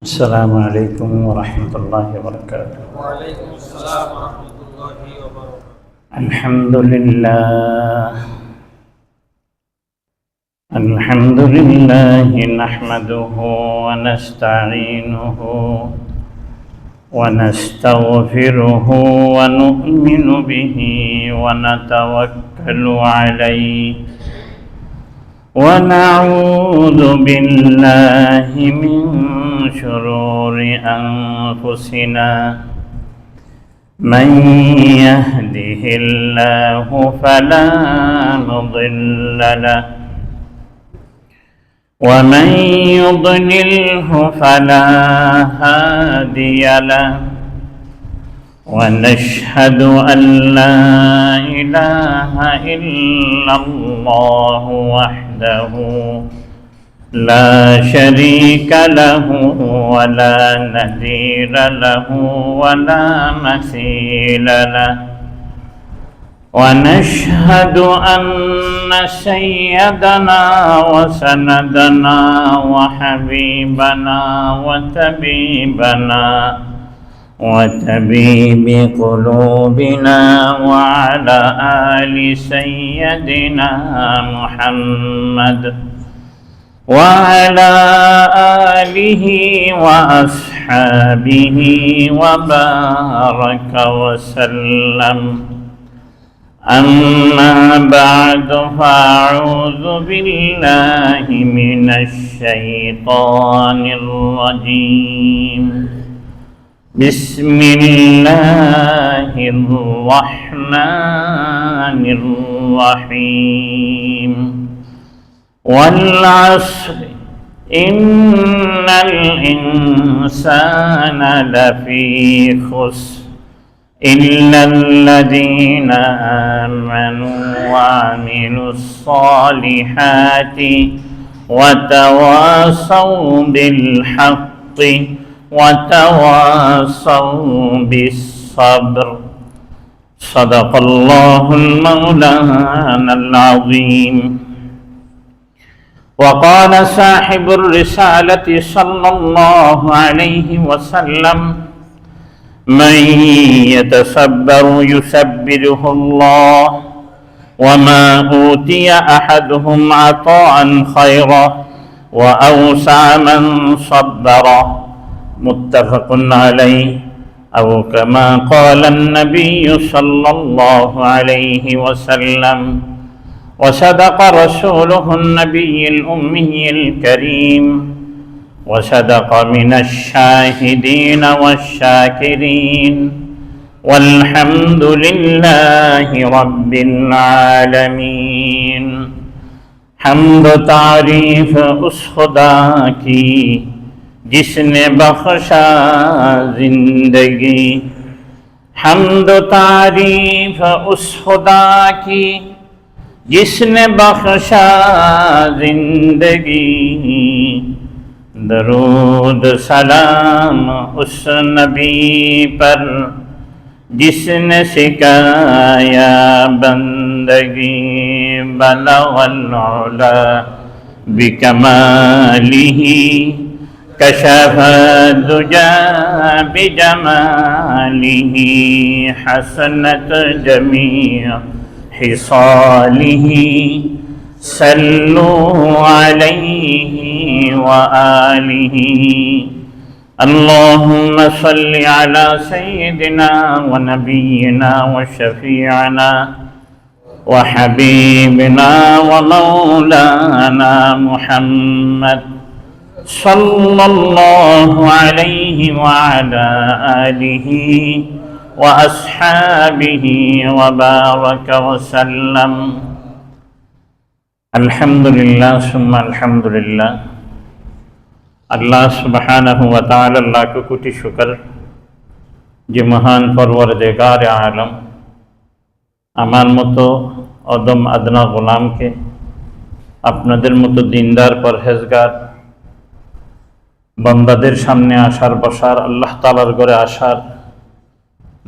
السلام عليكم ورحمة الله وبركاته. وعليكم السلام ورحمة الله وبركاته. الحمد لله نحمده ونستعينه ونستغفره ونؤمن به ونتوكل عليه ونعوذ بالله من شرور أنفسنا من يهده الله فلا مضل له ومن يضلله فلا هادي له ونشهد أن لا إله إلا الله وحده لا شريك له ولا نذير له ولا مثيل له ونشهد أن سيدنا وسندنا وحبيبنا وطبيب قلوبنا وعلى آل سيدنا محمد وعلى آله وأصحابه وبارك وسلم. أما بعد فأعوذ بالله من الشيطان الرجيم. بسم الله الرحمن الرحيم. والعصر إن الإنسان لفي خسر إلا الذين آمنوا وعملوا الصالحات وتواصوا بالحق وتواصوا بالصبر. صدق الله المولانا العظيم. وقال صاحب الرسالة صلى الله عليه وسلم: من يتصبر يسبره الله وما أوتي أحدهم عطاء خيرا وأوسع من صبره. متفق عليه أو كما قال النبي صلى الله عليه وسلم. وصدق رسوله النبي الأمي الكريم وصدق من الشاهدين والشاكرين والحمد لله رب العالمين. حمد तारीफ उस खुदा की जिसने बख्शा जिंदगी. हम्द तारीफ उस खुदा की जिसने बख्शा जिंदगी. दरूद सलाम उस नबी पर जिसने सिखाया बंदगी. बलगल उला बिकमालिही कशफ दुजा बिजमालिही. हसनत जमीअ हिसालिही सल्लू अलैहि व आलिहि. अल्लाहुम्मा सल्लि अला सय्यिदिना व नबियिना व शफीअना व हबीबिना व मौलाना मुहम्मद सल्लल्लाहु अलैहि व अला आलिहि व अस्हाबिहि व बारक व सल्लम. अल्हम्दुलिल्लाह सुम्मा अल्हम्दुलिल्लाह. আল্লাহ সুবহানাহু ওয়া তাআলা লাখ কোটি শুকর যে মহান পরওয়ারদিগার আলম আমার মতো অদম আদনা গোলামকে আপনাদের মতো দিনদার পরহেজগার বান্দাদের সামনে আসার বসার আল্লাহ তাআলার ঘরে আসার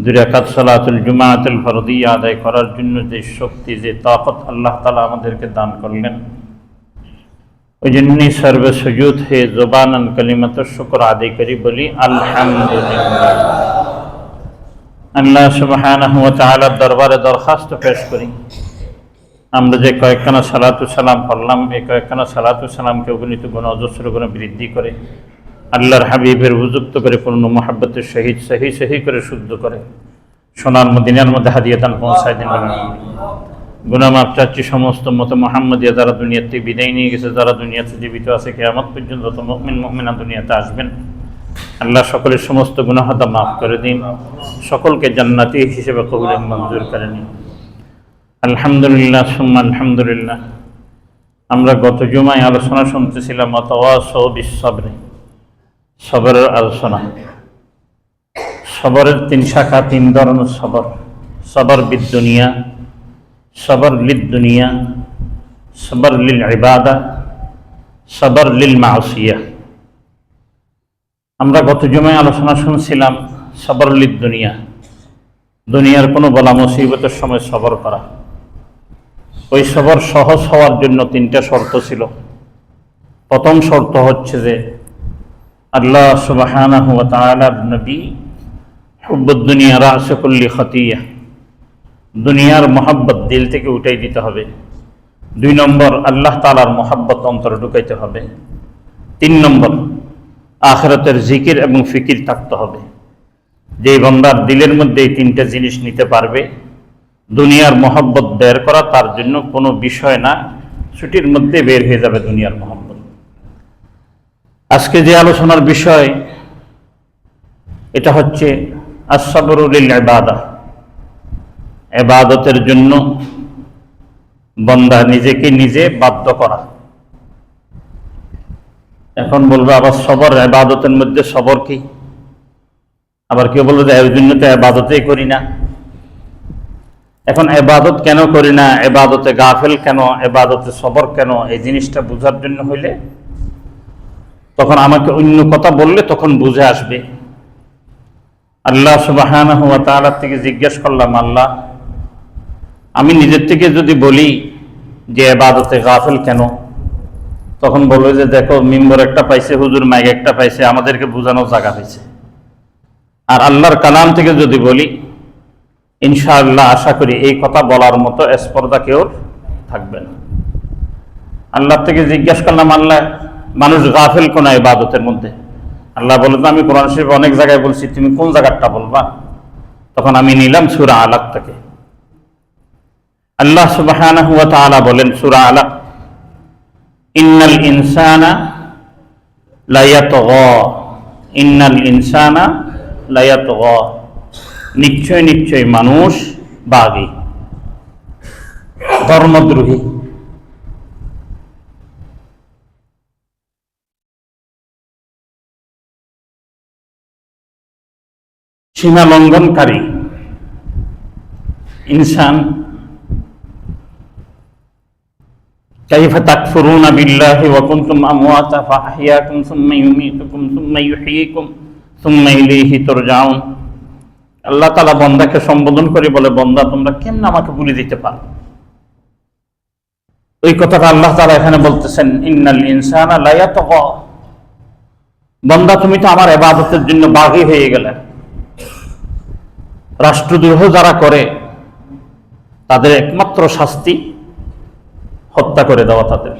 2 রাকাত সালাতুল জুমাতুল ফরদিয়া আদায় করার জন্য যে শক্তি যে তাকত আল্লাহ তাআলা আমাদেরকে দান করলেন ওই জন্যই সর্বে সুজুদ হে জবানান কালিমাত শুকর আদায় করি, বলি আলহামদুলিল্লাহ। আল্লাহ সুবহানাহু ওয়া তাআলার দরবারে দরখাস্ত পেশ করি, আমরা যে কয়েকখানা সালাতু সালাম পড়লাম, এই কয়েকখানা সালাতু সালামকে অগণিত গুণ অজস্র গুণ বৃদ্ধি করে আল্লাহর হাবিবের উপযুক্ত করে পূর্ণ মহাব্বতের সহিত সহি করে শুদ্ধ করে সোনার মদিনার মধ্যে হাদিয়াতান পৌঁছায় দিন। গুনাহ মাফ চাচ্ছি সমস্ত মত মুহাম্মদিয়া যারা দুনিয়া থেকে বিদায় নিয়ে গেছে, যারা দুনিয়াতে জীবিত আছে কিয়ামত পর্যন্ত যত মুমিন মুমিনা দুনিয়াতে আসবেন, আল্লাহ সকলের সমস্ত গুনাহ মাফ করে দিন, সকলকে জান্নাতি হিসেবে কবুল মঞ্জুর করে নিন। আলহামদুলিল্লাহ সুম্মা আলহামদুলিল্লাহ। আমরা গত জুমায় আলোচনা শুনতেছিলাম ওয়াতাওয়াসাউ বিস-সাবরি, সবরের আলোচনা। সবরের তিন শাখা, তিন ধরনের সবর: সবর বিদ-দুনিয়া, সবর লিদ-দুনিয়া, সবর লিল ইবাদা, সবর লিল মাসিয়া। আমরা গত জুমায় আলোচনা শুনছিলাম সবর লিদ-দুনিয়া, দুনিয়ার কোনো বলা মুসিবতের সময় সবর করা। ওই সবর সহজ হওয়ার জন্য তিনটা শর্ত ছিল। প্রথম শর্ত হচ্ছে যে আল্লাহ সুবহানাহু ওয়া তাআলার নবী হুব্বুদ দুনিয়া রাসু কুল্লি খাতিয়া, দুনিয়ার মহাব্বত দিল থেকে উঠাই দিতে হবে। 2 নম্বর, আল্লাহ তাআলার মহাব্বত অন্তরে ঢুকাইতে হবে। 3 নম্বর, আখিরাতের জিকির এবং ফিকির থাকতে হবে। যে বান্দার দিলের মধ্যে এই 3টা জিনিস নিতে পারবে, দুনিয়ার মহাব্বত বের করা তার জন্য কোনো বিষয় না, ছুটির মধ্যে বের হয়ে যাবে দুনিয়ার মহাব্বত। আজকে যে আলোচনার বিষয় এটা হচ্ছে আস-সাবরু লিল ইবাদা, ইবাদতের জন্য বান্দা নিজেকে নিজে বাধ্য করা। এখন বলবো আবার সবর, ইবাদতের মধ্যে সবর কি? আবার কেউ বলবে যে এর জন্য তো ইবাদতই করি না। এখন ইবাদত কেন করি না, ইবাদতে গাফেল কেন, ইবাদতে সবর কেন, এই জিনিসটা বোঝার জন্য হইলে তখন আমাকে অন্য কথা বললে তখন বুঝে আসবে। আল্লাহ সুবহানাহু ওয়া তাআলা থেকে জিজ্ঞেস করলাম, আল্লাহ আমি নিজের থেকে যদি বলি যে ইবাদতে গাফেল কেন, তখন বলবে যে দেখো মিম্বর একটা পাইছে, হুজুর মাইক একটা পাইছে, আমাদেরকে বোঝানোর জায়গা হয়েছে। আর আল্লাহর কালাম থেকে যদি বলি, ইনশাআল্লাহ আশা করি এই কথা বলার মতো স্পর্ধা কেউ থাকবে না। আল্লাহ থেকে জিজ্ঞাসা করলাম, আল্লাহ মানুষ গাফেল কোন ইবাদতের মধ্যে? আল্লাহ বললেন, আমি কোরআন শরীফে অনেক জায়গায় বলছি, তুমি কোন জায়গাটা বলবা? তখন আমি নিলাম সূরা আলাক থেকে। আল্লাহ সুবহানাহু ওয়া তাআলা বলেন সূরা আলাক, ইন্নাল ইনসানা লা ইয়াতগা, ইন্নাল ইনসানা লা ইয়াতগা, নিশ্চয় নিশ্চয় মানুষ বাগী, ধর্মদ্রোহী। সীমা লঙ্ঘনকারী ইনসান। কাইফা তাকফুরুনা বিল্লাহি ওয়া কুনতুম আমওয়াতা ফাআহইয়াকুম সুম্মা ইউমীতুকুম সুম্মা ইউহয়ীকুম সুম্মা ইলাইহি তুরজাউন। আল্লাহ তাআলা বান্দাকে সম্বোধন করে বলে, বান্দা তোমরা কেমনে আমাকে ভুলে দিতে পারো? ওই কথাটা আল্লাহ তাআলা এখানে বলতেছেন, ইন্নাল ইনসানা লা ইয়াতগা, বান্দা তুমি তো আমার ইবাদতের জন্য বাগী হয়ে গেলে। রাষ্ট্রদ্রোহ যারা করে তাদের একমাত্র শাস্তি হত্যা করে দেওয়া তাদের।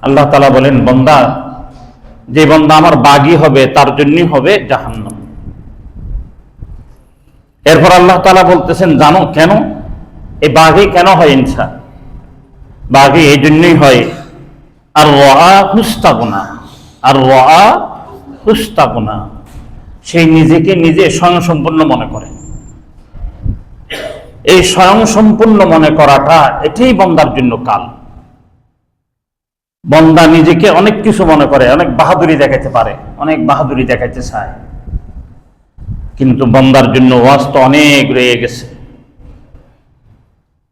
আল্লাহ তাআলা বলেন, বান্দা যে বান্দা আমার বাগী হবে তার জন্যই হবে জাহান্নাম। এরপর আল্লাহ তাআলা বলতেছেন, জানো কেন এই বাগী কেন হয়? ইনসান বাগী এই জন্যই হয়, আর রাআ হুস্তাগনা, আর রাআ হুস্তাগনা, সেই নিজেকে নিজে স্বয়ংসম্পূর্ণ মনে করে। এই স্বয়ংসম্পূর্ণ মনে করাটা এটাই বান্দার জন্য কাল। বান্দা নিজেকে অনেক কিছু মনে করে, অনেক বাহাদুরি দেখাইতে পারে, অনেক বাহাদুরি দেখাইতে চায়, কিন্তু বান্দার জন্য ওয়াজ তো অনেক রয়ে গেছে।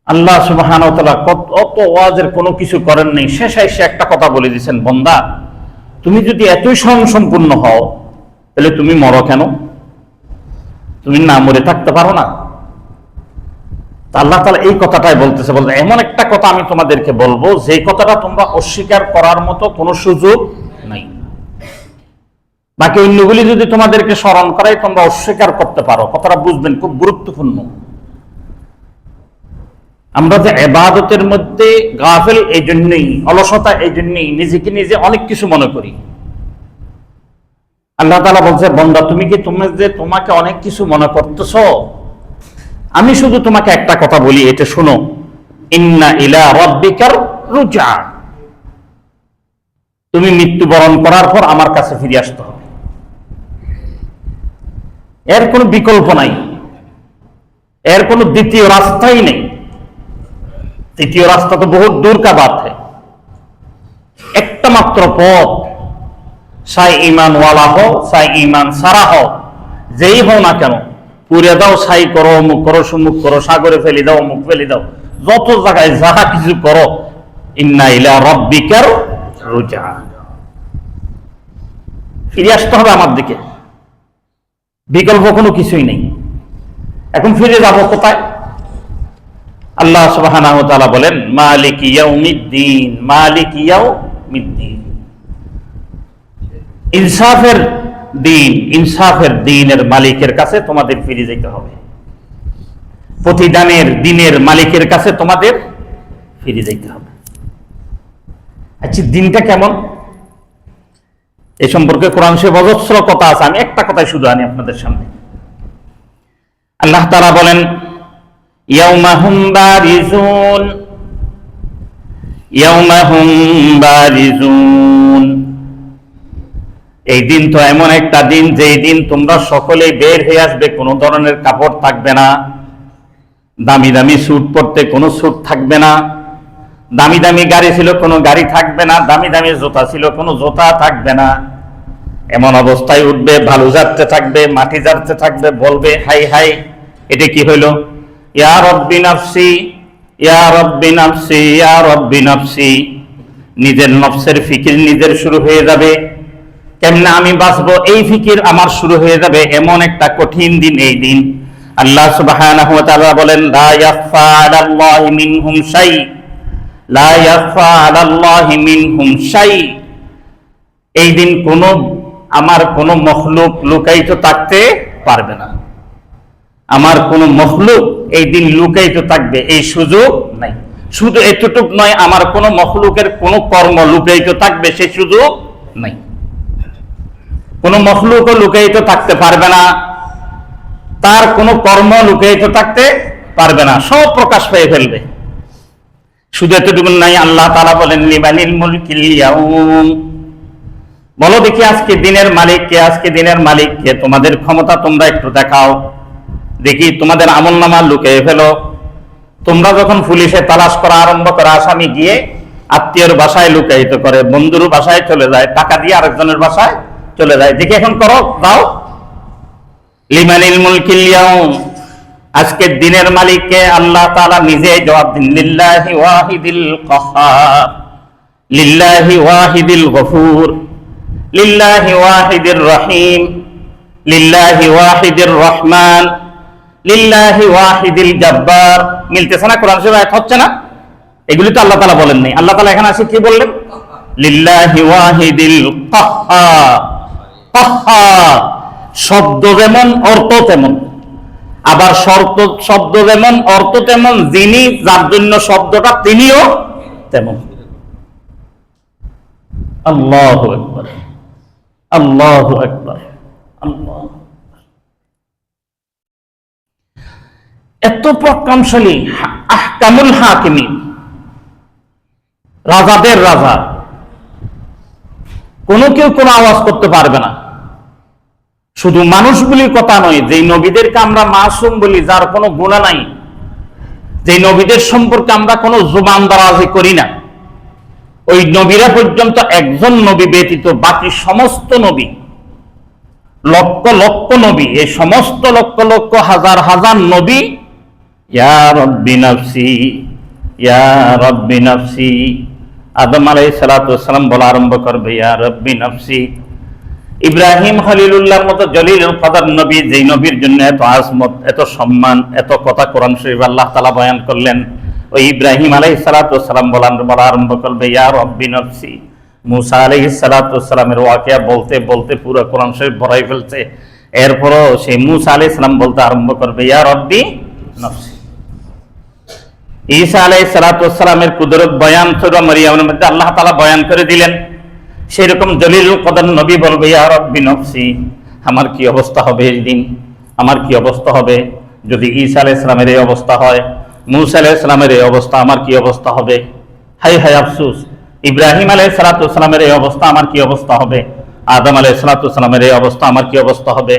আল্লাহ সুবহানাহু ওয়া তাআলা অত ওয়াজের কোনো কিছু করেন নাই, শেষে এসে একটা কথা বলে দিয়েছেন, বান্দা তুমি যদি এতই স্বয়ংসম্পূর্ণ হও তাহলে তুমি মরো কেন? তুমি না মরে থাকতে পারো না? তা আল্লাহ তাআলা এই কথাটাই বলতেছে, বলতে এমন একটা কথা আমি তোমাদেরকে বলবো যে কথাটা তোমরা অস্বীকার করার মতো কোনো সুযোগ নাই। বাকি অন্যগুলি যদি তোমাদেরকে স্মরণ করাই তোমরা অস্বীকার করতে পারো, কথাটা বুঝবেন, খুব গুরুত্বপূর্ণ। আমরা যে ইবাদতের মধ্যে গাফিল এই জন্যই, অলসতা এই জন্যই, নিজেকে নিজে অনেক কিছু মনে করি। আল্লাহ তাআলা বলছে, বান্দা তুমি কি তোমাকে অনেক কিছু মনে করতেছো? আমি শুধু তোমাকে একটা কথা বলি, এটা শোনো, ইন্না ইলা রাব্বিকার রুজা, তুমি মৃত্যুবরণ করার পর আমার কাছে ফিরে আসতে হবে, এর কোনো বিকল্প নাই, এর কোনো দ্বিতীয় রাস্তাই নেই। তৃতীয় রাস্তা তো বহুত দূর কা বাত है, একটা মাত্র পথ, সাই ইমান ওয়ালা হও, সাই ইমান সারা হও, যেই হও না কেন, পুড়ে দাও, ছাই করো, অমুক করো, সুমুক করো, সাগরে ফেলে দাও, অমুক ফেলে দাও, যত জায়গায় যাহা কিছু করো, ইন্না ইলা রাব্বিকার রুজা, ফিরে আসতে হবে আমার দিকে, বিকল্প কোনো কিছুই নেই। এখন ফিরে যাব কোথায়? আল্লাহ সুবহানাহু ওয়া তাআলা বলেন, মালিক ইয়াউমিদ্দিন, মালিক ইয়াউমিদ্দিন, ইনসাফের দিন, ইনসাফের দিনের মালিকের কাছে তোমাদের ফিরে যেতে হবে, প্রতিদানের দিনের মালিকের কাছে তোমাদের ফিরে যেতে হবে। আচ্ছা, দিনটা কেমন এই সম্পর্কে কোরআন শরীফে অজস্র কথা আছে, আমি একটা কথাই শুধু আনি আপনাদের সামনে। আল্লাহ তাআলা বলেন, ইয়াউমা হুম বারিজুন, ইয়াউমা হুম বারিজুন, এই দিন তো এমন একটা দিন যেই দিন তোমরা সকলেই বের হয়ে আসবে, কোনো ধরনের কাপড় থাকবে না, দামি দামি স্যুট পরতে কোনো স্যুট থাকবে না, দামি দামি গাড়ি ছিল কোনো গাড়ি থাকবে না, দামি দামি জুতা ছিল কোনো জুতা থাকবে না। এমন অবস্থায় উঠবে, ভালো যাচ্ছে থাকবে, মাটি যাচ্ছে থাকবে, বলবে হাই হাই, এটা কি হইল, ইয়া রব্বি নাফসি, ইয়া রব্বি নাফসি, ইয়া রব্বি নাফসি, নিজের নফসের ফিকির নিজের শুরু হয়ে যাবে, কেমনে আমি বাঁচবো এই ফিকির আমার শুরু হয়ে যাবে। এমন একটা কঠিন দিন এই দিন। আল্লাহ সুবহানাহু ওয়া তাআলা বলেন, লা ইয়াখফা আলাল্লাহি মিনহুম শাই, লা ইয়াখফা আলাল্লাহি মিনহুম শাই, এই দিন আমার কোন মখলুক লুকায়িত থাকতে পারবে না, আমার কোন মখলুক এই দিন লুকায়িত থাকবে এই সুযোগ নাই। শুধু এতটুক নয়, আমার কোন মখলুকের কোন কর্ম লুকায়িত থাকবে সেই সুযোগ নাই, কোন মখলুকও লুকায়িত থাকতে পারবে না, তার কোন কর্ম লুকায়িত থাকতে পারবে না, সব প্রকাশ পেয়ে ফেলবে। শুধু এতটুকু নাই, আল্লাহ তাআলা বলেন, লিমানিল মুলকিল ইয়াউম, বলো দেখি আজকে দিনের মালিক কে, আজকে দিনের মালিক কে, তোমাদের ক্ষমতা তোমরা একটু দেখাও দেখি, তোমাদের আমলনামা লুকিয়ে ফেলো। তোমরা যখন পুলিশে তালাশ করা আরম্ভ করে, আসামি গিয়ে আত্মীয়ের বাসায় লুকায়িত করে, বন্ধুর বাসায় চলে যায়, টাকা দিয়ে আরেকজনের বাসায় চলে যায়, দেখি এখন করো, দাও। লিমানিল মুলকিল ইয়াউম, আজকের দিনের মালিককে আল্লাহ তাআলা নিজেই জবাব দিন, লিল্লাহি ওয়াহিদিল কাহ্হার, লিল্লাহি ওয়াহিদিল গফুর, লিল্লাহি ওয়াহিদির রহিম, লিল্লাহি ওয়াহিদির রহমান, লিল্লাহি ওয়াহিদিল জব্বার। মিলতেছে না? কোরআন শরীফে আয়াত হচ্ছে না? এগুলি তো আল্লাহ তাআলা বলেন নাই। আল্লাহ তাআলা এখানে আসে কি বললেন? লিল্লাহি ওয়াহিদিল কাহ্হার। কাহ্হার শব্দ যেমন অর্থ তেমন, আবার শব্দ যেমন অর্থ তেমন, যিনি যার জন্য শব্দটা তিনিও তেমন। আল্লাহু আকবার, আল্লাহু আকবার, আল্লাহ। এত প্রকাশালী, আহকামুল হাকিমিন, রাজাদের রাজা, কেউ কোনো আওয়াজ করতে পারবে না। শুধু মানুষগুলির কথা নয়, যেই নবীদেরকে আমরা মাসুম বলি, যার কোনো গুনাহ নাই, যেই নবীদের সম্পর্কে আমরা কোনো জুবান দারাজি করি না, ওই নবীরা পর্যন্ত একজন নবী ব্যতীত বাকি সমস্ত নবী, লক্ষ লক্ষ নবী, এই সমস্ত লক্ষ লক্ষ হাজার হাজার নবী ইয়া রব্বি নাফসি, ইয়া রব্বি নাফসি, আদম আলাইহিস সালাতু ওয়াস সালাম বলা আরম্ভ করবে, ইয়া রব্বি নাফসি, ইব্রাহিম খলিলুল্লাহর মতো জলিলুল কদর নবী, যেই নবীর জন্য এত আজমত, এত সম্মান, এত কথা কোরআন শরীফ আল্লাহ তাআলা বয়ান করলেন, ওই ইব্রাহিম আলাইহিস সালাতু ওয়াসসালাম বলা আরম্ভ করবে ইয়া রব্বি নফসি। মুসা আলাইহিস সালাতু ওয়াসসালামের ওয়াকিয়া বলতে বলতে পুরো কোরআন শরীফ ভরাই ফেলছে, এরপরও সেই মুসা আলাইহিস সালাম বলতে আরম্ভ করবে ইয়া রব্বি নফসি। ঈসা আলাইহিস সালাতু ওয়াসসালামের কুদরত বয়ান সূরা মারইয়ামের মধ্যে আল্লাহ তাআলা বয়ান করে দিলেন, সেরকম জলিলুল কদর নবী বলবে ইয়া রব্বি নফসি। আমার কি অবস্থা হবে এই দিন, আমার কি অবস্থা হবে যদি ঈসা আলাইহিস সালামের এই অবস্থা হয়, মুসা আলাইহিস সালামের এই অবস্থা, আমার কি অবস্থা হবে। হায় হায় আফসোস, ইব্রাহিম আলাইহিস সালাতু ওয়াসসালামের এই অবস্থা, আমার কি অবস্থা হবে। আদম আলাইহিস সালাতু ওয়াসসালামের এই অবস্থা, আমার কি অবস্থা হবে।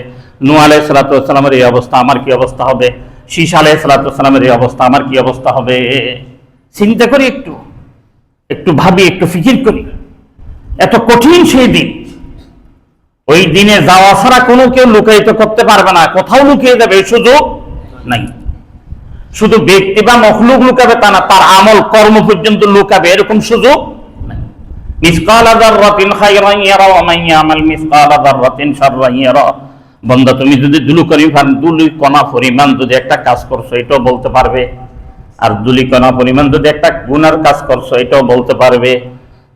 নূহ আলাইহিস সালাতু ওয়াসসালামের এই অবস্থা, আমার কি অবস্থা হবে। শীশ আলাইহিস সালাতু ওয়াসসালামের এই অবস্থা, আমার কি অবস্থা হবে। চিন্তা করি, একটু ভাবি, একটু ফিকির করি। এত কঠিন সেই দিন, ওই দিনে যাওয়া ছাড়া কোনো কেউ লুকায়িত করতে পারবে না, কোথাও লুকিয়ে যাবে এই সুযোগ নাই। শুধু ব্যক্তি বা মখলুক লুকাবে তা না, তার আমল কর্ম পর্যন্ত লুকাবে এরকম সুযোগ নাই। মিসকাল যাররাতিন খায়রান ইয়ারা ওয়া মান ইয়ামাল মিসকাল যাররাতিন শাররান ইয়ারা। বান্দা, তুমি যদি দুলি কণা পরিমাণ যদি একটা কাজ করছো এটাও বলতে পারবে, আর দুলি কণা পরিমাণ যদি একটা গুনার কাজ করছো এটাও বলতে পারবে।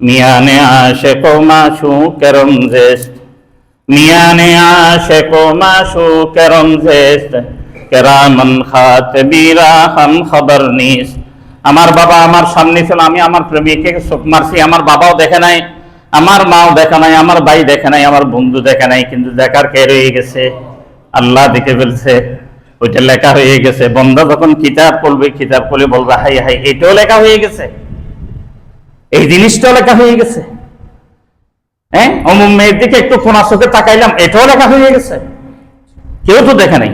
মিয়ানে আশেক ও মাশূকের রমজেস্ত, মিয়ানে আশেক ও মাশূকের রমজেস্ত, কেরামান খাতিবিরা হাম খবর নিস। আমার বাবা আমার সামনে ছিল, আমি আমার প্রেমিককে চোখ মারছি, আমার বাবাও দেখে নাই, আমার মাও দেখে নাই, আমার ভাই দেখে নাই, আমার বন্ধু দেখে নাই, কিন্তু দেখার কে রয়ে গেছে? আল্লাহ দেখে ফেলছে, ওইটা লেখা হয়ে গেছে। বন্দা যখন কিতাব পড়বে, কিতাব পড়লে বলবে হাই হাই, এটাও লেখা হয়ে গেছে, এই জিনিসটাও লেখা হয়ে গেছে। হ্যাঁ, অমুক মেয়ের দিকে একটু ফোনা চোখে তাকাইলাম, এটাও লেখা হয়ে গেছে, কেউ তো দেখে নাই।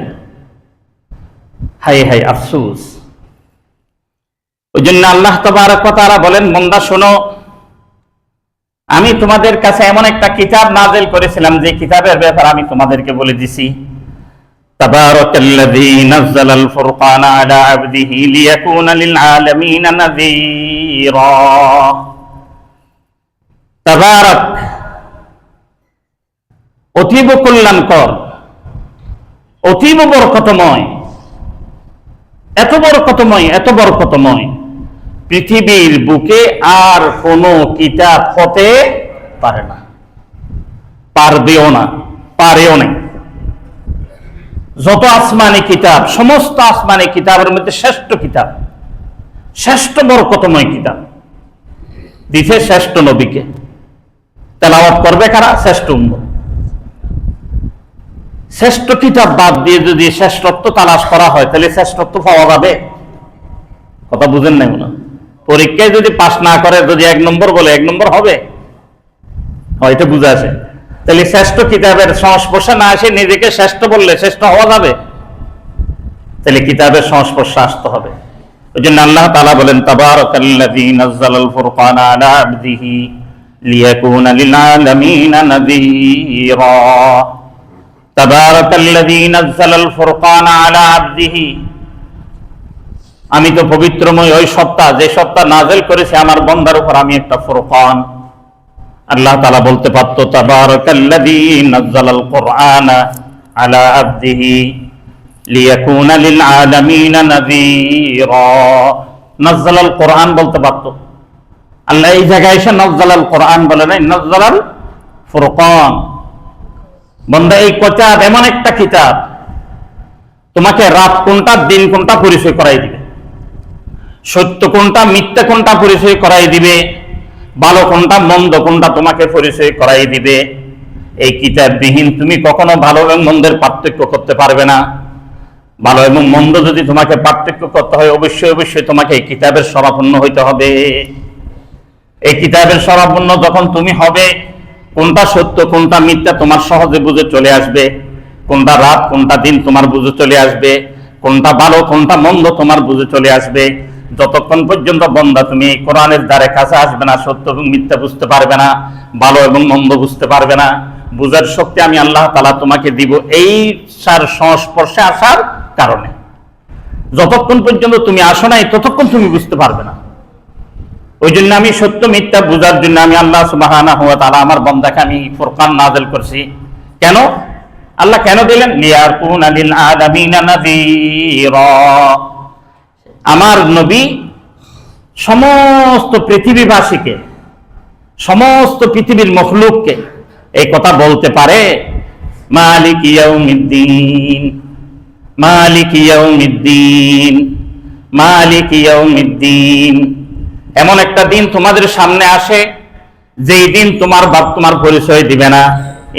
হাই হাই আফসোস। ওই জন্য আল্লাহ তাবারক ওয়া তাআলা বলেন, বান্দা শোনো, আমি তোমাদের কাছে এমন একটা কিতাব নাযিল করেছিলাম যে কিতাবের ব্যাপারে আমি তোমাদেরকে বলে দিছি। তাবারাকাল্লাযী নাযালাল ফুরকানা আলা আবদিহি লিয়াকুনা লিল আলামিনা নাযীরা। তাবারাক, অতীব কল্যাণকর, অতীব বরকতময়, এত বরকতময়, এত বরকতময়, পৃথিবীর বুকে আর কোনো কিতাব হতে পারে না, পারবেও না, পারেও না। যত আসমানি কিতাব, সমস্ত আসমানি কিতাবের মধ্যে শ্রেষ্ঠ কিতাব, শ্রেষ্ঠ বরকতময় কিতাব দিছে শ্রেষ্ঠ নবীকে। তেলাওয়াত করবে কারা? শ্রেষ্ঠ উম্মত। শ্রেষ্ঠ কিতাব বাদ দিয়ে যদি শ্রেষ্ঠত্ব তালাশ করা হয় তাহলে শ্রেষ্ঠত্ব পাওয়া যাবে? কথা বুঝেন নাই মনে? পরীক্ষায় যদি পাস না করে, যদি 1 নম্বর বলে 1 নম্বর হবে? এটা বুঝে আসে। তাহলে শ্রেষ্ঠ কিতাবের সংস্পর্শে না এসে নিজেকে শ্রেষ্ঠ বললে শ্রেষ্ঠ হওয়া যাবে? তাহলে কিতাবের সংস্পর্শে আসতে হবে। ওই জন্য আল্লাহ তাআলা বলেন, তাবারাকাল্লাযী নাযালাল ফুরকানা আলা আবদিহি লিয়াকুনা লিল আলামিনা নাযীরা। তাবারাকাল্লাযী নাযালাল ফুরকানা আলা আবদিহি, আমি তো পবিত্রময় ওই সত্তা, যে সত্তা নাযিল করেছে আমার বান্দার উপর আমি একটা ফুরকান। আল্লাহ তাআলা বলতে পারতো তাবারাকাল্লাযী নাযালাল কুরআনা আলা আবদিহি লিয়াকুনা লিল আলামিনা নাযীরা। নাযালাল কুরআন বলতে পারতো। আল্লাহ এই জায়গায় এসে নাযালাল কুরআন বলে নাই, নাযালাল ফুরকান। বান্দা, এই কিতাব এমন একটা কিতাব, তোমাকে রাত কোনটা দিন কোনটা পরিচয় করাই দিবে, সত্য কোনটা মিথ্যা কোনটা পরিচয় করাই দিবে, ভালো কোনটা মন্দ কোনটা তোমাকে পরিচয় করাই দিবে। এই কিতাব বিহীন তুমি কখনো ভালো এবং মন্দের পার্থক্য করতে পারবে না। ভালো এবং মন্দ যদি তোমাকে পার্থক্য করতে হয়, অবশ্যই অবশ্যই তোমাকে এই কিতাবের শরণাপন্ন হইতে হবে। এই কিতাবের শরণাপন্ন যখন তুমি হবে, কোনটা সত্য কোনটা মিথ্যা তোমার সহজে বুঝে চলে আসবে, কোনটা রাত কোনটা দিন তোমার বুঝে চলে আসবে, কোনটা ভালো কোনটা মন্দ তোমার বুঝে চলে আসবে। যতক্ষণ পর্যন্ত বান্দা তুমি এই কোরআনের দ্বারে কাছে আসবে না, সত্য এবং মিথ্যা বুঝতে পারবে না, ভালো এবং মন্দ বুঝতে পারবে না। বুঝার শক্তি আমি আল্লাহ তাআলা তোমাকে দিব এই সংস্পর্শে আসার কারণে। যতক্ষণ পর্যন্ত তুমি আসো নাই ততক্ষণ তুমি বুঝতে পারবে না। ওই জন্য আমি সত্য মিথ্যা বোঝার জন্য আমি আল্লাহ সুবহানাহু ওয়া তাআলা আমার বান্দাকে আমি ফুরকান নাযিল করছি। কেন? আল্লাহ কেন দিলেন? লিয়াকুনা লিল আলামিনা নাযীরা। আমার নবী সমস্ত পৃথিবীবাসীকে, সমস্ত পৃথিবীর মখলুককে এই কথা বলতে পারে, মালিক ইয়াউমিদ্দিন, মালিক ইয়াউমিদ্দিন, মালিক ইয়াউমিদ্দিন। এমন একটা দিন তোমাদের সামনে আসে যেই দিন তোমার বাপ তোমার পরিচয় দিবে না,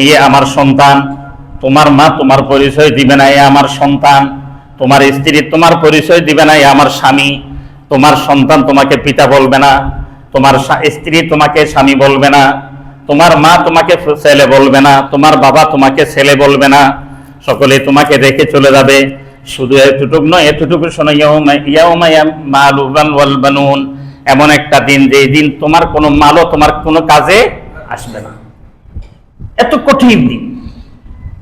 এই আমার সন্তান। তোমার মা তোমার পরিচয় দিবে না, এ আমার সন্তান। তোমার স্ত্রী তোমার পরিচয় দিবে না, এ আমার স্বামী। তোমার সন্তান তোমাকে পিতা বলবে না, তোমার স্ত্রী তোমাকে স্বামী বলবে না, তোমার মা তোমাকে ছেলে বলবে না, তোমার বাবা তোমাকে ছেলে বলবে না, সকলে তোমাকে রেখে চলে যাবে। শুধু এতটুকু নয়, এতটুকু শোনো, ইয়াউমা মালুবান ওয়াল বানুন, এমন একটা দিন যে দিন তোমার কোনো মালও তোমার কোনো কাজে আসবে না। এত কঠিন দিন,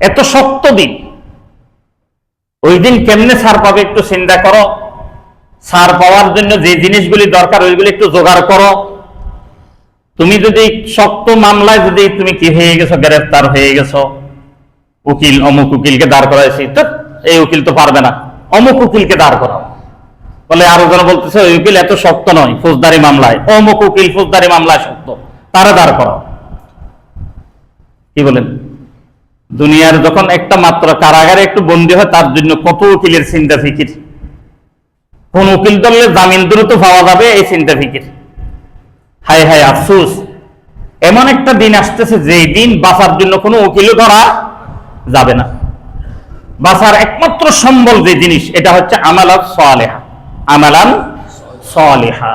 এত শক্ত দিন। ওই দিন কেমনে ছাড় পাবে একটু চিন্তা করো। ছাড় পাওয়ার জন্য যে জিনিসগুলি দরকার ওইগুলি একটু জোগাড় করো। তুমি যদি শক্ত মামলায় যদি তুমি কি হয়ে গেছো, গ্রেফতার হয়ে গেছো, উকিল অমুক উকিলকে দাঁড় করাইছি, তো এই উকিল তো পারবে না, অমুক উকিলকে দাঁড় করাও। বলে আরো জন বলতেছে ওই উকিল এত শক্ত নয়, ফৌজদারি মামলায় অমুক উকিল ফৌজদারি মামলায় শক্ত, তারা দাঁড় করাও। কি বলেন? দুনিয়ার যখন একটা মাত্র কারাগারে একটু বন্দী হয় তার জন্য কত উকিলের চিন্তা ফিকির। কোন উকিল ধরলে জামিন দ্রুত পাওয়া যাবে এই চিন্তা ফিকির। হায় হায় আফসোস, এমন একটা দিন আসতেছে যে দিন বাঁচার জন্য কোনো উকিলও ধরা যাবে না। বাঁচার একমাত্র সম্বল যে জিনিস এটা হচ্ছে আমালান সালেহা, আমালান সালেহা,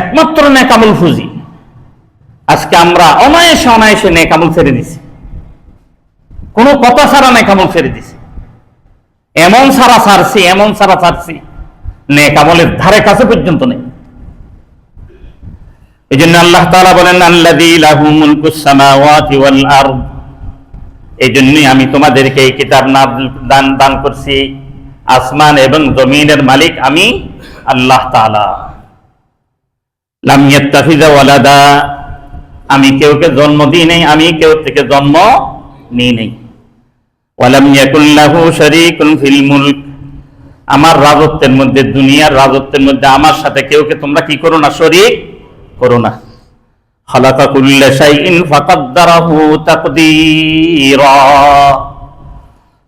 একমাত্র নেকামল ফুজি। আজকে আমরা অনায়াসে অনায়াসে নেকামল ছেড়ে দিছি, কোনো কথা ছাড়া নেকামল ছেড়ে দিছি। এমন সারা ছাড়ছি, এমন সারা ছাড়ছি, নেকামলের ধারে কাছে পর্যন্ত নেই। এই জন্য আল্লাহ তাআলা বলেন আল্লাযী লাহু মুলকুস সামাওয়াতি ওয়াল আরদ, এই জন্যই আমি তোমাদেরকে এই কিতাব দান করছি। আসমান এবং জমিনের মালিক আমি আল্লাহ তাআলা। লাম ইয়াত্তাখিযা ওয়ালাদা, আমি কেউকে জন্ম দিই নাই, আমি কেউ থেকে জন্ম নিই নাই। ওয়ালাম ইয়াকুল লাহু শারীকুন ফিল মুলক, আমার রাজত্বের মধ্যে, দুনিয়ার রাজত্বের মধ্যে আমার সাথে কেউকে তোমরা কি করো না, শরীক করো না। খালাকা কুল্লা শাইইন ফাকাদ্দারাহু তাকদীরা,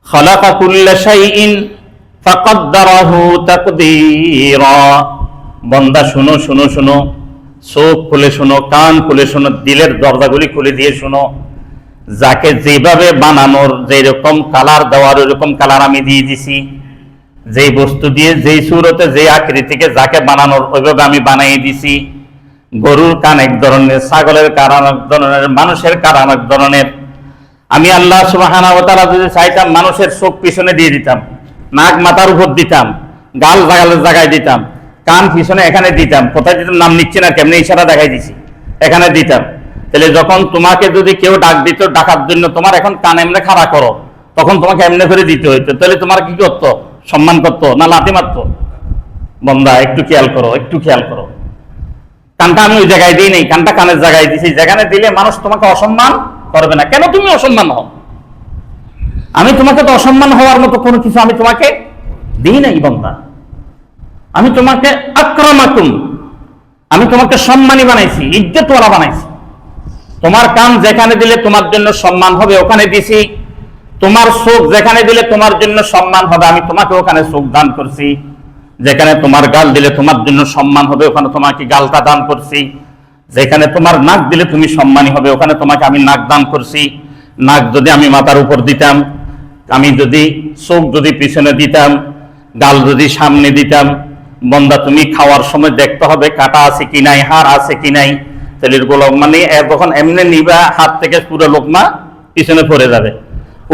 খালাকা কুল্লা শাইইন ফাকাদ্দারাহু তাকদীরা। বান্দা শুনো শুনো শুনো, চোখ খুলে শুনো, কান খুলে শুনো, দিলের দরজাগুলি খুলে দিয়ে শুনো। যাকে যেভাবে বানানোর, যেরকম কালার দেওয়ার ওইরকম কালার আমি দিয়ে দিছি। যেই বস্তু দিয়ে, যেই সুরতে, যেই আকৃতিকে যাকে বানানোর ওইভাবে আমি বানিয়ে দিছি। গরুর কান এক ধরনের, ছাগলের কান এক ধরনের, মানুষের কান এক ধরনের। আমি আল্লাহ সুবহানাহু ওয়া তাআলা যদি চাইতাম মানুষের চোখ পিছনে দিয়ে দিতাম, নাক মাথার উপর দিতাম, গাল জাগালের জায়গায় দিতাম, কান পিছনে এখানে দিতাম। কোথায় দিতাম নাম নিচ্ছে না, কেমনে ইশারা দেখাই দিছি, এখানে দিতাম। তাহলে যখন তোমাকে যদি কেউ ডাক দিত, ডাকার জন্য তোমার এখন কান এমনি খাড়া করো, তখন তোমাকে এমনি করে দিতে হইতো। তাহলে তোমার কি করতো? সম্মান করতো না লাথি মারতো? বন্দা একটু খেয়াল করো, একটু খেয়াল করো। কানটা আমি ওই জায়গায় দিই নাই, কানটা কানের জায়গায় দিছি। যেখানে দিলে মানুষ তোমাকে অসম্মান করবে না। কেন তুমি অসম্মান হও? আমি তোমাকে তো অসম্মান হওয়ার মতো কোনো কিছু আমি তোমাকে দিই নাই বন্দা। আমি তোমাকে আকরামাকুম, আমি তোমাকে সম্মানী বানাইছি, ইজ্জতওয়ালা বানাইছি। তোমার কান যেখানে দিলে তোমার জন্য সম্মান হবে ওখানে দিছি। তোমার চোখ যেখানে দিলে তোমার জন্য সম্মান হবে আমি তোমাকে ওখানে চোখ দান করছি। যেখানে তোমার গাল দিলে তোমার জন্য সম্মান হবে ওখানে তোমাকে গালটা দান করছি। যেখানে তোমার নাক দিলে তুমি সম্মানী হবে ওখানে তোমাকে আমি নাক দান করছি। নাক যদি আমি মাথার উপর দিতাম, আমি যদি চোখ যদি পিছনে দিতাম, গাল যদি সামনে দিতাম, বন্দা তুমি খাওয়ার সময় দেখতে হবে কাটা আছে কি নাই, হাড় আছে কি নাই। তাহলে মানে যখন এমনি নিবা হাত থেকে পুরো লোকমা পিছনে পড়ে যাবে।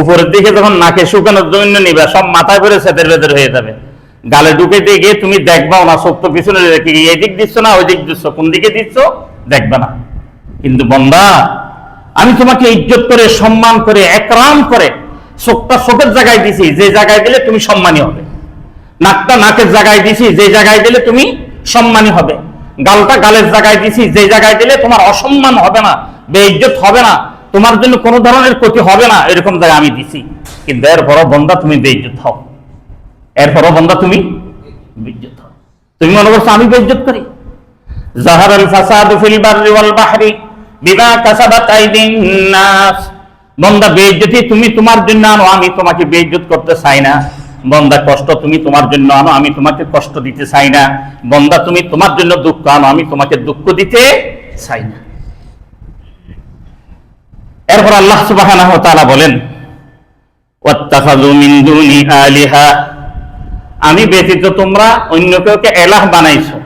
উপরের দিকে যখন নাকে শুকানোর জন্য নিবা সব মাথায় করে সেদের বেদের হয়ে যাবে। গালে ঢুকে দিয়ে গিয়ে তুমি দেখবাও না, চোখ তো পিছনে রেখে এই দিক দিচ্ছ না ওই দিক দিচ্ছ, কোন দিকে দিচ্ছ দেখবে না। কিন্তু বন্দা আমি তোমাকে ইজ্জত করে, সম্মান করে, একরাম করে চোখটা চোখের জায়গায় দিছি, যে জায়গায় দিলে তুমি সম্মানী হবে। নাকটা নাকের জায়গায় দিছি, যে জায়গায় দিলে তুমি সম্মানী হবে। গালটা গালের জায়গায় দিছি, যে জায়গায় দিলে তোমার অসম্মান হবে না, বেইজ্জত হবে না, তোমার জন্য কোনো ধরনের ক্ষতি হবে না, এরকম জায়গায় আমি দিছি। কিন্তু এরপরও বন্দা তুমি বেইজ্জত হও, এরপরও বন্দা তুমি বেইজ্জত হও। তুমি মনে করছো আমি বেইজ্জত করি? যাহারাল ফাসাদু ফিল বাররি ওয়াল বাহরি বিমা কাসাবাত আইদিন নাস। বন্দা বেইজ্জতি তুমি তোমার জন্য আনো, আমি তোমাকে বেইজ্জত করতে চাই না। বন্দা কষ্ট তুমি তোমার জন্য আনো, আমি তোমাকে কষ্ট দিতে চাই না। বন্দা তুমি তোমার জন্য দুঃখ আনো, আমি তোমাকে দুঃখ দিতে চাই না। এরপর আল্লাহ সুবহানাহু ওয়া তাআলা বলেন, ওয়াত্তাখাযু মিন দুনি আলিহা, আমি ব্যতীত তোমরা অন্য কাউকে এলাহ বানাইছো।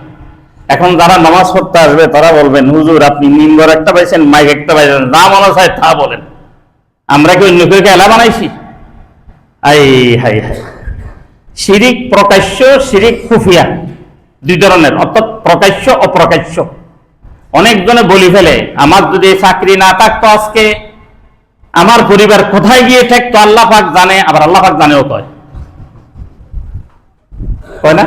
এখন যারা নামাজ পড়তে আসবে তারা বলবেন, হুজুর আপনি মিম্বর একটা পাইছেন, মাইক একটা পাইছেন, যা মনে চায় তা বলেন, আমরা কি অন্য কাউকে এলাহ বানাইছি? I high high. শিরিক প্রকাশ্য, শিরিক খুফিয়া, দুই ধরনের, অর্থাৎ প্রকাশ্য অপ্রকাশ্য। অনেকজনে বলি ফেলে, আমার যদি চাকরি না থাকতো আজকে আমার পরিবার কোথায় গিয়ে থাকতো আল্লাহ পাক জানে। আবার আল্লাহ পাক জানেও কয়, কয় না?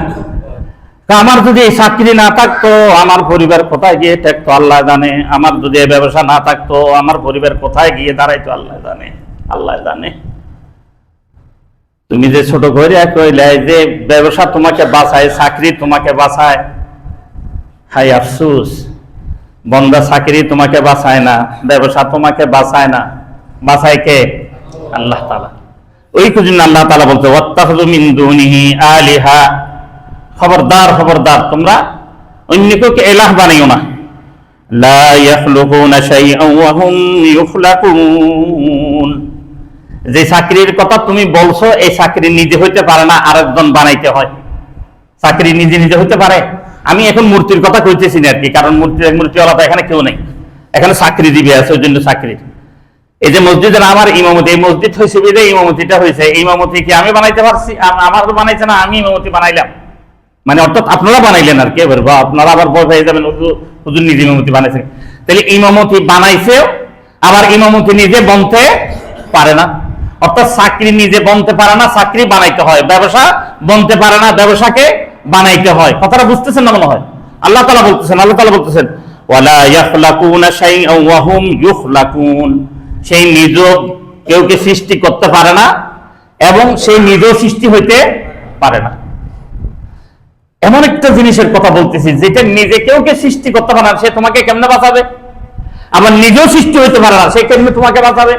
আমার যদি এই চাকরি না থাকতো আমার পরিবার কোথায় গিয়ে থাকতো আল্লাহ জানে। আমার যদি এই ব্যবসা না থাকতো আমার পরিবার কোথায় গিয়ে দাঁড়াইতো আল্লাহ জানে, আল্লাহ জানে। তুমি যে ছোট করে কইলে যে ব্যবসা তোমাকে বাঁচায়, চাকরি তোমাকে বাঁচায়, হাই আফসোস, বন্দা চাকরি তোমাকে বাঁচায় না, ব্যবসা তোমাকে বাঁচায় না, বাঁচায় কে? আল্লাহ তাআলা। ওই জন্য আল্লাহ তাআলা বলতে, ওয়াত্তাখাযু মিন দুনিহি আলিহা, খবরদার খবরদার তোমরা অন্য কাউকে ইলাহ বানাইও না। লা ইয়াখলুকুনা শাইআন ওয়া হুম ইখলাকুন। যে চাকরির কথা তুমি বলছো, এই চাকরি নিজে হইতে পারে না, আরেকজন বানাইতে হয়। চাকরি নিজে নিজে হইতে পারে? আমি এখন মূর্তির কথা কইতেছি না আর কি, কারণ মূর্তিওয়ালা তো এখানে কেউ নেই, এখানে চাকরি দিবে আছে, ওই জন্য চাকরি। এই যে মসজিদের আমার ইমামতি, এই মসজিদ হয়েছে বিদে ইমামতিটা হয়েছে, ইমামতি কি আমি বানাইতে পারছি? আমার বানাইছে না, আমি ইমামতি বানাইলাম, মানে অর্থাৎ আপনারা বানাইলেন আর কি। এবার আপনারা আবার বই হয়ে যাবেন, হুজুর নিজে ইমামতি বানাইছেন। তাহলে ইমামতি বানাইছে, আবার ইমামতি নিজে বনতে পারে না। অর্থাৎ চাকরি নিজে বনতে পারে না, চাকরি বানাইতে হয়। ব্যবসা বনতে পারে না, ব্যবসাকে বানাইতে হয়। কথাটা বুঝতেছেন না মনে হয়? আল্লাহ তাআলা বলতেছেন, আল্লাহ তাআলা বলতেছেন, ওয়ালা ইয়াখলাকুনা শাইআন ওয়া হুম ইখলাকুন। সেই নিজ কেউকে সৃষ্টি করতে পারে না এবং সেই নিজেও সৃষ্টি হইতে পারে না। এমন একটা জিনিসের কথা বলতেছি যেটা নিজে কেউকে সৃষ্টি করতে পারে না, সে তোমাকে কেমনে বাঁচাবে? আবার নিজেও সৃষ্টি হইতে পারে না, সে কেমনে তোমাকে বাঁচাবে?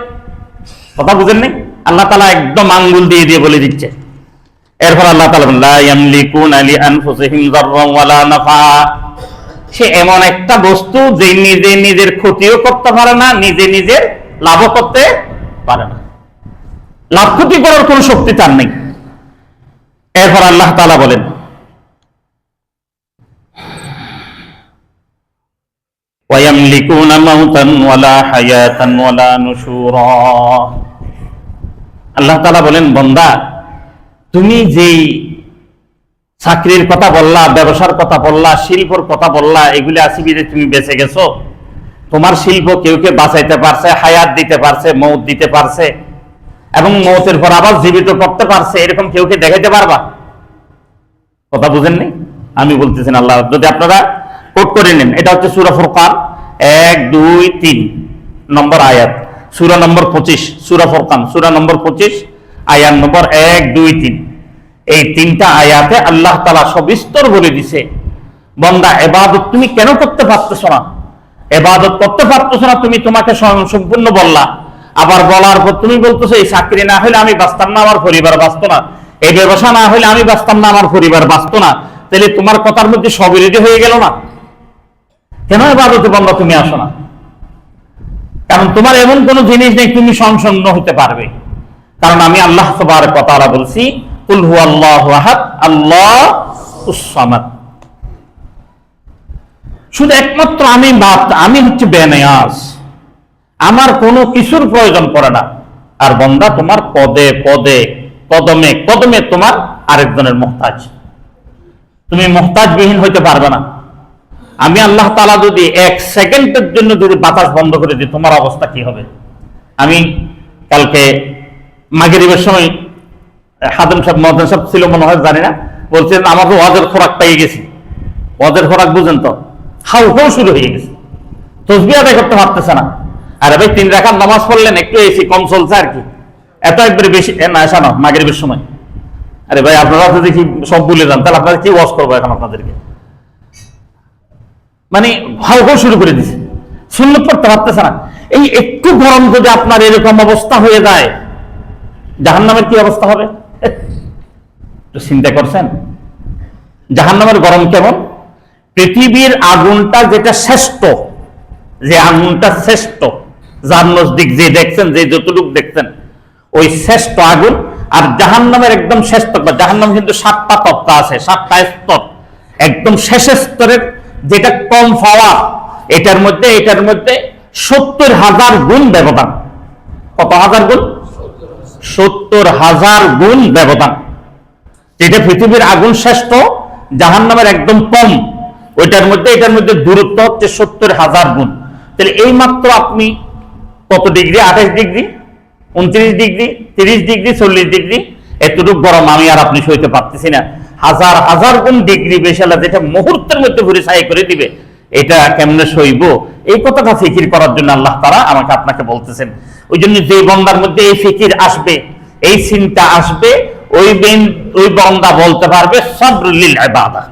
কথা বুঝেন নাই? আল্লাহ তাআলা একদম আঙ্গুল দিয়ে দিয়ে বলে দিচ্ছে। এরপর আল্লাহ তাআলা বলেন, লা ইয়ামলিকুনা লিআনফুসিহিম যাররান ওয়ালা নাফা। সে এমন একটা বস্তু যে নিজে নিজের ক্ষতিও করতে পারে না, নিজে নিজের লাভও করতে পারে না। লাভ ক্ষতি করার কোন শক্তি তার নেই। এরপর আল্লাহ তাআলা বলেন, ওয়ায়ামলিকুনা মাউতান ওয়ালা হায়াতান ওয়ালা নুশুরা। আল্লাহ তাআলা বলেন, বান্দা তুমি যেই চাকরির কথা বললা, ব্যবসার কথা বললা, শিল্পর কথা বললা, এগুলি আসিবিরে তুমি বেঁচে গেছো। তোমার শিল্প কেউকে বাঁচাইতে পারছে, হায়াত দিতে পারছে, মৌত দিতে পারছে, এবং মৌতের পর আবার জীবিত করতে পারছে, এরকম কেউকে দেখাইতে পারবা? কথা বুঝেন নাই? আমি বলতেছেন আল্লাহ, যদি আপনারা কোট করে নেন, এটা হচ্ছে সূরা ফুরকান 1, 2, 3 নম্বর আয়াত, সূরা নম্বর 25, সূরা ফুরকান সূরা নম্বর 25 আয়াত নম্বর 1, 2, 3। এই তিনটা আয়াতে আল্লাহ তাআলা সবিস্তর বলে দিছে, বান্দা ইবাদত তুমি কেন করতে পারতেছ না? ইবাদত করতে পারতেছ না, তুমি তোমাকে সম্পূর্ণ বললা, আবার বলার পর তুমি বলতেছো এই চাকরি না হলে আমি বাঁচতাম না, আমার পরিবার বাঁচতো না, এই ব্যবসা না হলে আমি বাঁচতাম না, আমার পরিবার বাঁচতো না। তাহলে তোমার কথার মধ্যে সবিরোধী হয়ে গেল না? কেন ইবাদতে বান্দা তুমি আসো না? কারণ তোমার এমন কোন জিনিস নেই তুমি সংসন্ন হতে পারবে। কারণ আমি আল্লাহ তাবারক ওয়া তাআলা বলছি, কুল হুয়াল্লাহু আহাদ আল্লাহুস সামাদ। শুধু একমাত্র আমি হচ্ছে বেনিয়াজ, আমার কোনো কিছুর প্রয়োজন পড়ে না। আর বান্দা তোমার পদে পদে, কদমে কদমে তোমার আরেকজনের মুহতাজ, তুমি মুহতাজবিহীন হইতে পারবে না। আমি আল্লাহ তাআলা যদি 1 সেকেন্ডের জন্য যদি বাতাস বন্ধ করে দিই, তোমার অবস্থা কি হবে? আমি কালকে মাগরিবের সময় হাদম সাহেব মহাজন সাহেব ছিল মনে হয়, জানি না, বলছেন আমার তো ওয়াজের খোরাক পেয়ে গেছি। ওয়াজের খোরাক বুঝেন তো? হাউ হাউ শুরু হয়ে গেছে, তসবিহ আদায় করতে পারতেছে না। আরে ভাই 3 রাকাত নামাজ পড়লেন, একটু এসি কম চলছে আর কি, এত একবারে বেশি না আসা না মাগরিবের সময়। আরে ভাই আপনারা তো দেখি সব ভুলে যান, তাহলে আপনাদের কি ওয়াজ করবো এখন আপনাদেরকে? মানে হাউ হাউ শুরু করে দিছে, সুন্নত পড়তে পারতেছে না। এই একটু গরম যদি আপনার এরকম অবস্থা হয়ে যায়, জাহান্নামের কি অবস্থা হবে একটু চিন্তা করছেন? জাহান্নামের গরম কেমন? পৃথিবীর আগুনটা যেটা শ্রেষ্ঠ, যে আগুনটা শ্রেষ্ঠ, যার নজদিক যে দেখছেন, যে যতটুক দেখছেন, ওই শ্রেষ্ঠ আগুন। আর জাহান্নামের একদম শেষ তবকা, জাহান্নাম কিন্তু 7টা তবকা আছে, 7টা স্তর। একদম শেষ স্তরের যেটা কম পাওয়া, এটার মধ্যে 70,000 গুণ ব্যবধান। কত হাজার গুণ? 70,000 গুণ ব্যবধান। যেটা পৃথিবীর আগুন শ্রেষ্ঠ, জাহান্নামের একদম কম, ওইটার মধ্যে এটার মধ্যে দূরত্ব হচ্ছে 70,000 গুণ। তাহলে এই মাত্র আপনি কত degree? 28 degree, 29 degree, 30 degree, 40 degree, এতটুকু গরম আমি আর আপনি সইতে পারতেছি না। হাজার হাজার গুণ ডিগ্রি বেশালা, যেটা মুহূর্তের মধ্যে ঘুরে ছাই করে দিবে, এটা কেমনে সইব? এই কথাটা ফিকির করার জন্য আল্লাহ তাআলা আমাকে আপনাকে বলতেছেন। ওই জন্য যে বান্দার মধ্যে এই ফিকির আসবে, এই চিন্তা আসবে, ওই বান্দা বলতে পারবে সবর লিল ইবাদা,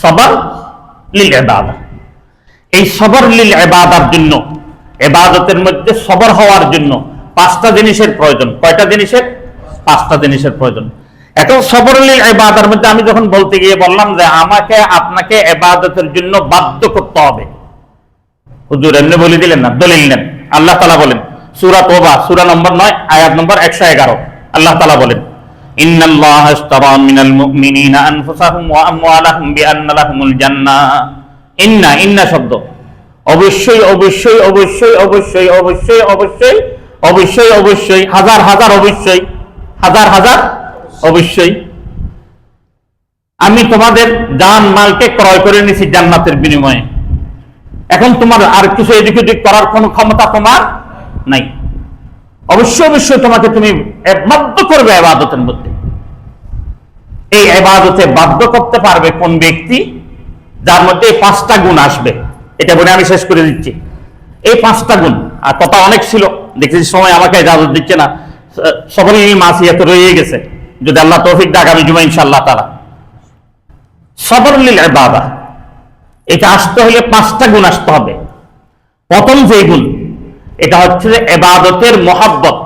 সবর লিল ইবাদা। এই সবর লিল ইবাদার জন্য, ইবাদতের মধ্যে সবর হওয়ার জন্য 5টা জিনিসের প্রয়োজন। কয়টা জিনিসের? 5টা জিনিসের প্রয়োজন। এখন সবর লিল ইবাদার মধ্যে আমি যখন বলতে গিয়ে বললাম যে আমাকে আপনাকে ইবাদতের জন্য বাধ্য করতে হবে, হুজুর এমনি বলে দিলেন না, দলিল নেন। আল্লাহ তাআলা বলেন সূরা তওবা সূরা নম্বর 9 আয়াত নম্বর 111, আল্লাহ তাআলা বলেন ইন্নাল্লাহা ইশতারা মিনাল মুমিনিনা আনফুসাহুম ওয়া আমওয়ালাহুম বিআন্না লাহুমুল জান্নাহ। ইন্না শব্দ অবশ্যই অবশ্যই অবশ্যই অবশ্যই অবশ্যই অবশ্যই অবশ্যই অবশ্যই হাজার হাজার অবশ্যই হাজার হাজার অবশ্যই আমি তোমাদের জান মালকে ক্রয় করে নিয়েছি জান্নাতের বিনিময়ে। এখন তোমার আর কিছু এদিক ওদিক করার কোনো ক্ষমতা তোমার নাই। অবশ্যই অবশ্যই তোমাকে তুমি বাধ্য করবে ইবাদতের মধ্যে। এই ইবাদতে বাধ্য করতে পারবে কোন ব্যক্তি? যার মধ্যে এই 5টা গুণ আসবে। এটা বলে আমি শেষ করে দিচ্ছি। এই 5টা গুণ, আর কথা অনেক ছিল, দেখেছি সময় আমাকে ইজাজত দিচ্ছে না, সকলেই মাসিয়াতে রয়ে গেছে। যদি আল্লাহ তৌফিক দেয় আগামী জুমা ইনশাআল্লাহ তাআলা সবর লিল ইবাদা, এটা আসতে হলে 5টা গুণ আসতে হবে। প্রথম যে গুণ, এটা হচ্ছে যে ইবাদতের মহাব্বত,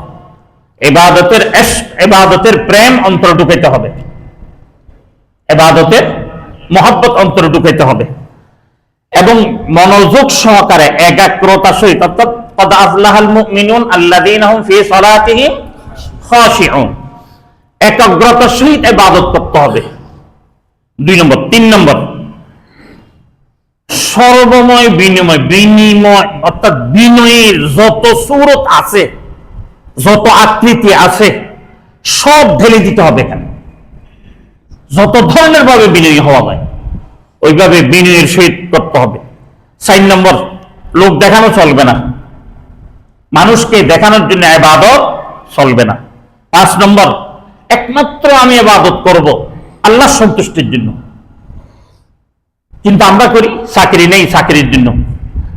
ইবাদতের ইশক, ইবাদতের প্রেম অন্তরে ঢুকাইতে হবে। ইবাদতের মহাব্বত অন্তরে ঢুকাইতে হবে এবং মনোযোগ সহকারে একাগ্রতা সহিত, অর্থাৎ ক্বাদ আফলাহাল মুমিনুন আল্লাযীনা হুম ফী সালাতিহিম খাশিউন, একাগ্রতার সহিত ইবাদত করতে হবে। 2 নম্বর। 3 নম্বর, সর্বময় বিনিময়, অর্থাৎ বিনয়ের যত সূরত আছে, যত আকৃতি আছে, সব ঢেলে দিতে হবে। এখানে যত ধরনের ভাবে বিনয়ী হওয়া যায় ওইভাবে বিনয়ের সহিত করতে হবে। 4 নম্বর, লোক দেখানো চলবে না, মানুষকে দেখানোর জন্য ইবাদত চলবে না। 5 নম্বর, একমাত্র আমি ইবাদত করব আল্লাহর সন্তুষ্টির জন্য। কিন্তু আমরা করি চাকরি নেই, চাকরির জন্য।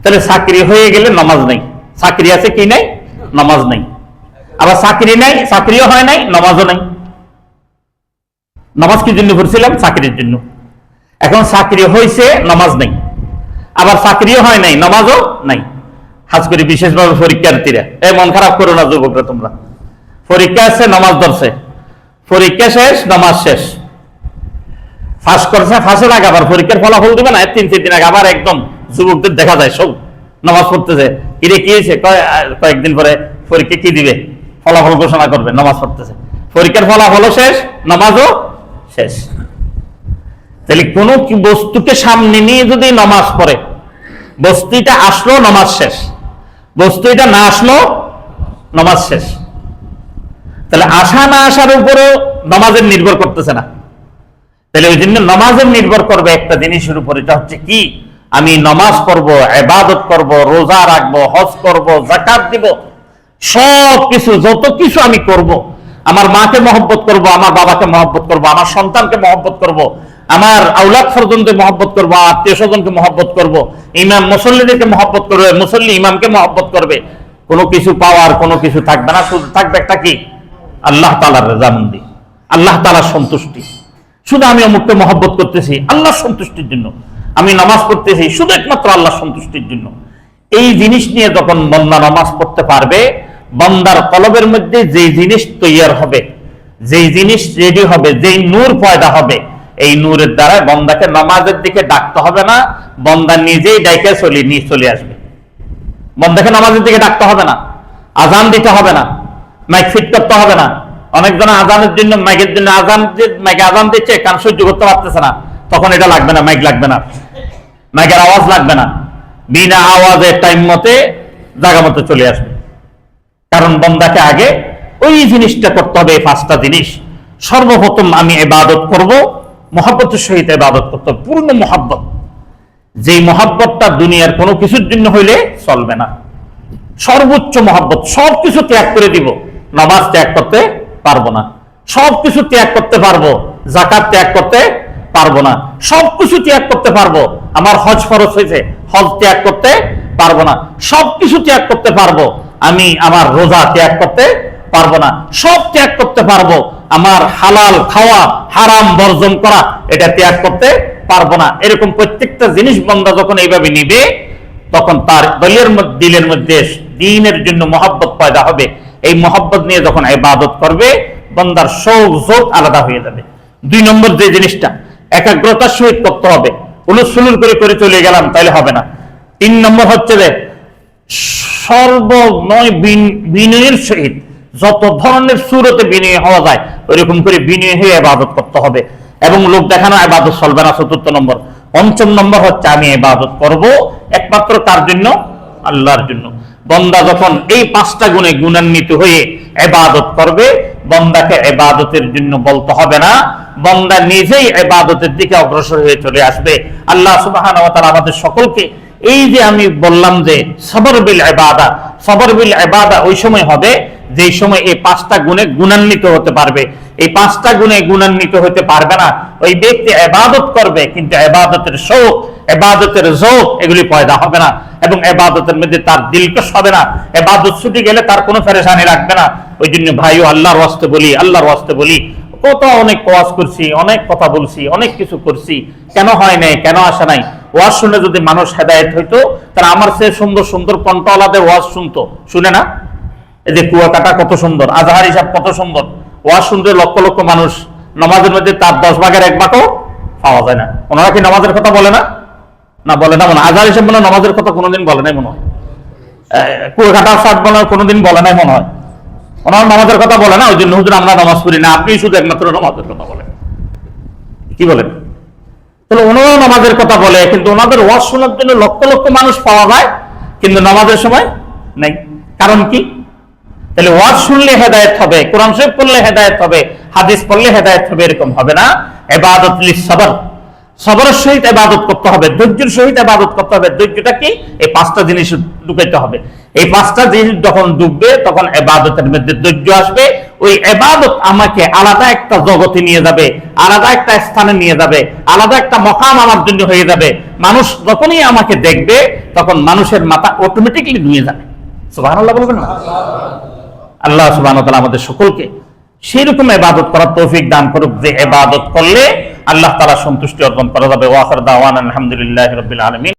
তাহলে চাকরি হয়ে গেলে নামাজ নেই, চাকরি আছে কি নাই? নামাজ নেই। আবার চাকরি নাই, চাকরিও হয় নাই, নামাজও নাই। নামাজ কি জন্য পড়ছিলাম? চাকরির জন্য। এখন চাকরি হয়েছে, নামাজ নেই, আবার চাকরিও হয় নাই, নামাজও নাই। খাস করে বিশেষভাবে পরীক্ষার্থীরা, মন খারাপ করো না যুবকরা, তোমরা পরীক্ষা আছে, নামাজ ধরছে, পরীক্ষা শেষ, নামাজ শেষ, ফাঁস করছে, ফাঁসের আগে আবার পরীক্ষার ফলাফল দিবে না, 3-4 দিন আগে আবার একদম যুবকদের দেখা যায় সব নামাজ পড়তেছে। কিরে কি হয়েছে? কয়েকদিন পরে পরীক্ষা কি দিবে, ফলাফল ঘোষণা করবে, নামাজ পড়তেছে। পরীক্ষার ফলাফলও শেষ, নামাজও শেষ। তাহলে কোন বস্তুকে সামনে নিয়ে যদি নামাজ পড়ে, বস্তুটা আসলো নামাজ শেষ, বস্তুটা না আসলো নামাজ শেষ। তাহলে আসা না আসার উপরেও নামাজের নির্ভর করতেছে না। তাহলে ওই জন্য নামাজের নির্ভর করবে একটা জিনিসের উপর, এটা হচ্ছে কি? আমি নামাজ পড়বো, ইবাদত করব, রোজা রাখবো, হজ করব, যাকাত দিব, সব কিছু যত কিছু আমি করব, আমার মাকে মহব্বত করব, আমার বাবাকে মহব্বত করব, আমার সন্তানকে মহব্বত করব, আমার আওলাদ ফরজনকে মহব্বত করবো, আত্মীয় স্বজনকে মহব্বত করবো, ইমাম মুসল্লিদেরকে মহব্বত করবে, মুসল্লি ইমামকে মহব্বত করবে। কোনো কিছু পাওয়ার কোনো কিছু থাকবে না, শুধু থাকবে একটা কি? আল্লাহ তাআলার রেজামন্দি, আল্লাহ তাআলার সন্তুষ্টি। শুধু আমি অমুককে মহব্বত করতেছি আল্লাহর সন্তুষ্টির জন্য, আমি নামাজ পড়তেছি শুধু একমাত্র আল্লাহর সন্তুষ্টির জন্য। এই জিনিস নিয়ে যখন বান্দা নামাজ পড়তে পারবে, বান্দার কলবের মধ্যে যেই জিনিস তৈয়ার হবে, যেই জিনিস রেডি হবে, যেই নূর পয়দা হবে, এই নূরের দ্বারা বান্দাকে নামাজের দিকে ডাকতে হবে না, বান্দা নিজেই ডাইকে চলে আসবে। বান্দাকে নামাজের দিকে ডাকতে হবে না, আজান দিতে হবে না, মাইক ফিট করতে হবে না। অনেকজন আজানের জন্য মাইকের জন্য মাইকে আজান দিচ্ছে, কান সহ্য করতে পারতেছে না, তখন এটা লাগবে না, মাইক লাগবে না, মাইকের আওয়াজ লাগবে না, বিনা আওয়াজে টাইম মতে জায়গা মতো চলে আসবে। কারণ বান্দাকে আগে ওই জিনিসটা করতে হবে, এই পাঁচটা জিনিস। সর্বপ্রথম আমি ইবাদত করব, মহব্বতের সহিত ইবাদত করতে হবে, পূর্ণ মহব্বত। যেই মহব্বতটা দুনিয়ার কোনো কিছুর জন্য হইলে চলবে না, সর্বোচ্চ মহব্বত। সবকিছু ত্যাগ করে দিব, নামাজ ত্যাগ করতে পারবো না, সবকিছু ত্যাগ করতে পারবো, যাকাত ত্যাগ করতে পারবো না, সবকিছু ত্যাগ করতে পারবো। আমার হজ ফরজ হয়েছে, হজ ত্যাগ করতে পারবো না, সবকিছু ত্যাগ করতে পারবো। আমি আমার রোজা ত্যাগ করতে পারবো না, সব ত্যাগ করতে পারবো। আমার হালাল খাওয়া, হারাম বর্জন করা, এটা ত্যাগ করতে পারবো না। এরকম প্রত্যেকটা জিনিস বান্দা যখন এইভাবে নিবে, তখন তার দিলের মধ্যে দ্বীনের জন্য মহব্বত পয়দা হবে। এই মহব্বত নিয়ে যখন ইবাদত করবে, বান্দার শৌক যোগ আলাদা হয়ে যাবে। 2 নম্বর যে জিনিসটা, একাগ্রতার সহিত করতে হবে। উলুসুলুর করে চলে গেলাম তাইলে হবে না। 3 নম্বর হচ্ছে যে সর্বময় বিনয়ের সহিত, যত ধরনের সুরতে বিনয় হওয়া যায় ওইরকম করে বিনয় হয়ে ইবাদত করতে হবে। এবং লোক দেখানো ইবাদত চলবে না। 4 নম্বর। 5 নম্বর হচ্ছে আমি ইবাদত করব একমাত্র কার জন্য? আল্লাহর জন্য। বান্দা যখন এই 5টা গুণে গুণান্বিত হয়ে ইবাদত করবে, বান্দাকে ইবাদতের জন্য বলতে হবে না, বান্দা নিজেই ইবাদতের দিকে অগ্রসর হয়ে চলে আসবে। আল্লাহ সুবহানাহু ওয়া তাআলা আমাদের সকলকে এই যে আমি বললাম যে সবর বিল ইবাদা, সবর বিল ইবাদা ওই সময় হবে যেই সময় এই 5টা গুণে গুণান্বিত হতে পারবে। এই 5টা গুণে গুণান্বিত হতে পারবে না ওই ব্যক্তি ইবাদত করবে, কিন্তু ইবাদতের শৌক, ইবাদতের যৌক এগুলি পয়দা হবে না, এবং ইবাদতের মধ্যে তার দিলকশ হবে না। ইবাদত ছুটে গেলে তার কোনো পেরেশানি লাগবে না। ওই জন্য ভাইও আল্লাহর ওয়াস্তে বলি, আল্লাহর ওয়াস্তে বলি, অনেক ওয়াজ করছি, অনেক কথা বলছি, অনেক কিছু করছি, কেন হয় নাই, কেন আসে নাই? ওয়াজ শুনে যদি মানুষ হেদায়েত হইতো, তাহলে আমার সে সুন্দর সুন্দর কণ্ঠওয়ালাদের ওয়াজ শুনতো, শুনে না? এই যে কুয়াকাটা কত সুন্দর, আজহারি সাহেব কত সুন্দর ওয়াজ শুনতে লক্ষ লক্ষ মানুষ, নামাজের মধ্যে তার 10 ভাগের 1 ভাগও পাওয়া যায় না। ওনারা কি নামাজের কথা বলে না? না, বলে না। আজহারি সাহেব মনে নামাজের কথা কোনোদিন বলে নাই মনে হয়। কুয়াকাটা সাহেব মনে হয় কোনোদিন বলে নাই মনে হয়। ওনারা নামাজের কথা বলে না, ওই জন্য হুজুর আমরা নামাজ পড়ি না, আপনি শুধু একমাত্র নামাজের কথা বলেন। কি বলেন? তাহলে ওনারাও নামাজের কথা বলে, কিন্তু ওনাদের ওয়াজ শোনার জন্য লক্ষ লক্ষ মানুষ পাওয়া যায়, কিন্তু নামাজের সময় নেই। কারণ কি? তাহলে ওয়াজ শুনলে হেদায়েত হবে, কোরআন শরীফ পড়লে হেদায়েত হবে, হাদিস পড়লে হেদায়েত হবে, এরকম হবে না। ইবাদত লিস সবর, সবরের সহিত ইবাদত করতে হবে, ধৈর্যের সহিত ইবাদত করতে হবে। ধৈর্যটা কি? এই 5টা জিনিস ঢুকাইতে হবে। এই 5টা জিনিস যখন ঢুকবে, তখন ইবাদতের মধ্যে ধৈর্য আসবে। ওই ইবাদত আমাকে আলাদা একটা জগতে নিয়ে যাবে, আলাদা একটা স্থানে নিয়ে যাবে, আলাদা একটা মকাম আমার জন্য হয়ে যাবে। মানুষ যখনই আমাকে দেখবে, তখন মানুষের মাথা অটোমেটিকলি নিয়ে যাবে। সুবহানাল্লাহ বলবেন না? আল্লাহ সুবহানাহু ওয়া তাআলা আমাদের সকলকে সেরকম ইবাদত করার তৌফিক দান করুক, যে ইবাদত করলে আল্লাহ তাআলা সন্তুষ্টি অর্জন করা যাবে। ওয়া আখির দাওয়ানা আলহামদুলিল্লাহি রাব্বিল আলামিন।